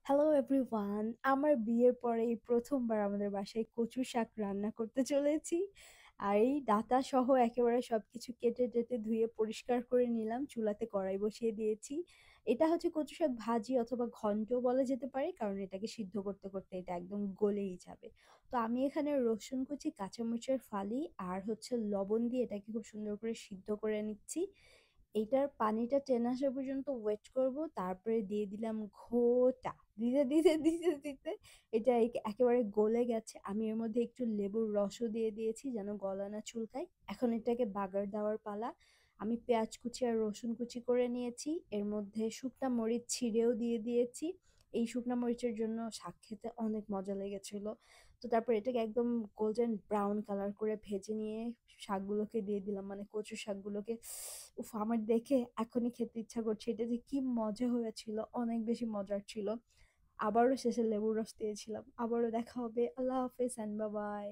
Hello everyone. আমার বিয়ের পরে এই প্রথমবার আমাদের বাসায় কচু শাক রান্না করতে চলেছি। আর এই ডাঁটা সহ একেবারে সবকিছু কেটে টেটে ধুয়ে পরিষ্কার করে নিলাম, চুলাতে কড়াই বসিয়ে দিয়েছি। এটা হচ্ছে কচু শাক ভাজি অথবা ঘন্ট বলা যেতে পারে, কারণ এটাকে সিদ্ধ করতে করতে এটা একদম গলেই যাবে। তো আমি এখানে রসুন কুচি, কাঁচামরিচের ফালি আর হচ্ছে লবণ দিয়ে এটাকে খুব সুন্দর করে সিদ্ধ করে নিচ্ছি। এইটার পানিটা টেনে আসা পর্যন্ত ওয়েট করব, তারপরে দিয়ে দিলাম ঘোটা। দিতে দিতে দিতে দিতে এটা একেবারে গলে গেছে। আমি এর মধ্যে একটু লেবুর রসও দিয়ে দিয়েছি যেন গলা না চুলকায়। এখন এটাকে বাগার দেওয়ার পালা। আমি পেঁয়াজ কুচি আর রসুন কুচি করে নিয়েছি, এর মধ্যে শুকনা মরিচ ছিঁড়েও দিয়ে দিয়েছি। এই শুকনা মরিচের জন্য শাক খেতে অনেক মজা লেগেছিল। তো তারপর এটাকে একদম গোল্ডেন ব্রাউন কালার করে ভেজে নিয়ে শাকগুলোকে দিয়ে দিলাম, মানে কচু শাকগুলোকে। উফ, আমার দেখে এখনই খেতে ইচ্ছা করছে। এটা যে কি মজা হয়েছিল, অনেক বেশি মজার ছিল। আবারও শেষে লেবুর রস দিয়েছিলাম। আবারও দেখা হবে। আল্লাহ হাফেজ এন্ড বাই বাই।